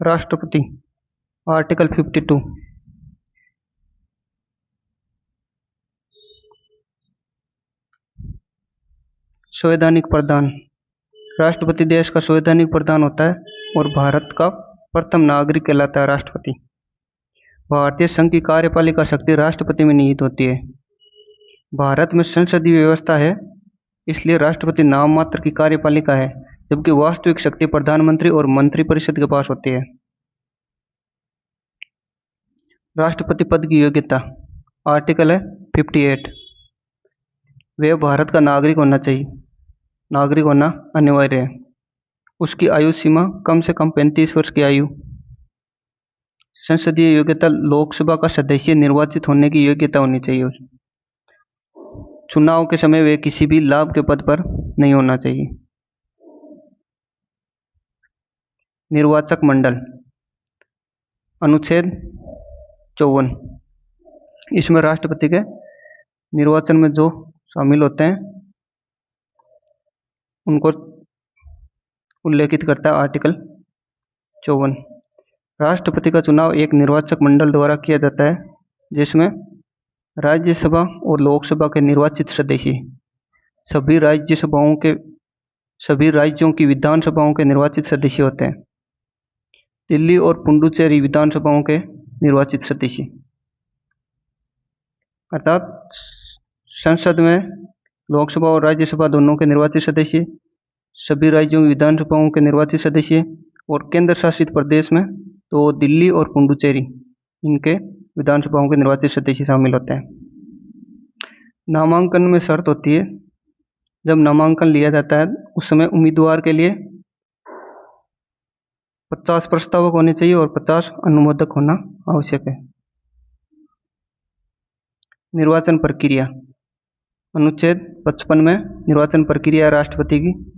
राष्ट्रपति। आर्टिकल 52। संवैधानिक प्रधान। राष्ट्रपति देश का संवैधानिक प्रधान होता है और भारत का प्रथम नागरिक कहलाता है राष्ट्रपति। भारतीय संघ की कार्यपालिका शक्ति राष्ट्रपति में निहित होती है। भारत में संसदीय व्यवस्था है, इसलिए राष्ट्रपति नाम मात्र की कार्यपालिका है, जबकि वास्तविक शक्ति प्रधानमंत्री और मंत्रिपरिषद के पास होती है। राष्ट्रपति पद की योग्यता। आर्टिकल है 58। वह भारत का नागरिक होना चाहिए, नागरिक होना अनिवार्य है। उसकी आयु सीमा कम से कम 35 वर्ष की आयु। संसदीय योग्यता, लोकसभा का सदस्य निर्वाचित होने की योग्यता होनी चाहिए। चुनाव के समय वे किसी भी लाभ के पद पर नहीं होना चाहिए। निर्वाचक मंडल। अनुच्छेद 54। इसमें राष्ट्रपति के निर्वाचन में जो शामिल होते हैं उनको उल्लेखित करता है आर्टिकल 54। राष्ट्रपति का चुनाव एक निर्वाचक मंडल द्वारा किया जाता है, जिसमें राज्यसभा और लोकसभा के निर्वाचित सदस्य, सभी राज्यों की विधानसभाओं के निर्वाचित सदस्य होते हैं। दिल्ली और पुडुचेरी विधानसभाओं के निर्वाचित सदस्य, अर्थात संसद में लोकसभा और राज्यसभा दोनों के निर्वाचित सदस्य, सभी राज्यों की विधानसभाओं के निर्वाचित सदस्य, और केंद्र शासित प्रदेश में तो दिल्ली और पुडुचेरी इनके विधानसभाओं के निर्वाचित सदस्य शामिल होते हैं। नामांकन में शर्त होती है, जब नामांकन लिया जाता है उस समय उम्मीदवार के लिए 50 प्रस्तावक होने चाहिए और 50 अनुमोदक होना आवश्यक है। निर्वाचन प्रक्रिया। अनुच्छेद 55 में निर्वाचन प्रक्रिया राष्ट्रपति की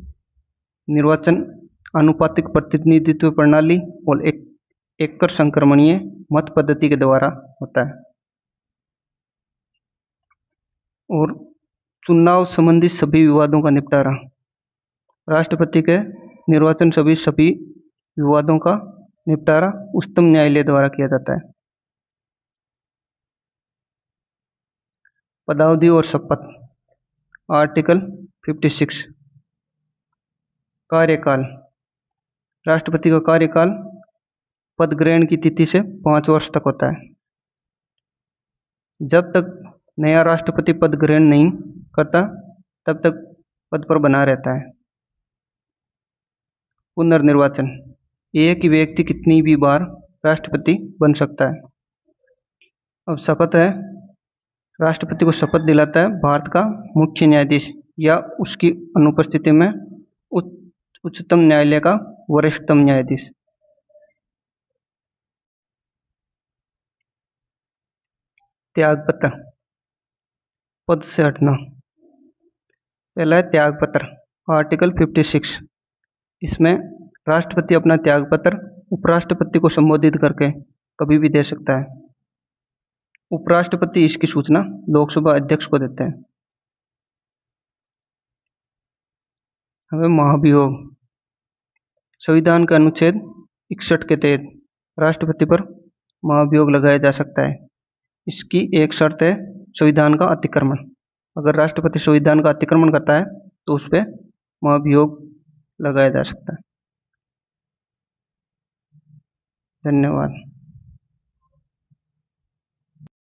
निर्वाचन आनुपातिक प्रतिनिधित्व प्रणाली और एकल संक्रमणीय मत पद्धति के द्वारा होता है। और चुनाव संबंधी सभी विवादों का निपटारा। राष्ट्रपति के निर्वाचन सभी विवादों का निपटारा उच्चतम न्यायालय द्वारा किया जाता है। पदावधि और शपथ। आर्टिकल 56। कार्यकाल। राष्ट्रपति का कार्यकाल पद ग्रहण की तिथि से 5 वर्ष तक होता है। जब तक नया राष्ट्रपति पद ग्रहण नहीं करता तब तक पद पर बना रहता है। पुनर्निर्वाचन। एक ही व्यक्ति कितनी भी बार राष्ट्रपति बन सकता है। अब शपथ है, राष्ट्रपति को शपथ दिलाता है भारत का मुख्य न्यायाधीश या उसकी अनुपस्थिति में उच्चतम न्यायालय का वरिष्ठतम न्यायाधीश। त्यागपत्र। पद से हटना। पहला है त्यागपत्र। आर्टिकल 56। इसमें राष्ट्रपति अपना त्यागपत्र उपराष्ट्रपति को संबोधित करके कभी भी दे सकता है। उपराष्ट्रपति इसकी सूचना लोकसभा अध्यक्ष को देते हैं। हमें महाभियोग। संविधान का अनुच्छेद 61 के तहत राष्ट्रपति पर महाभियोग लगाया जा सकता है। इसकी एक शर्त है संविधान का अतिक्रमण। अगर राष्ट्रपति संविधान का अतिक्रमण करता है तो उस पर महाभियोग लगाया जा सकता है। धन्यवाद।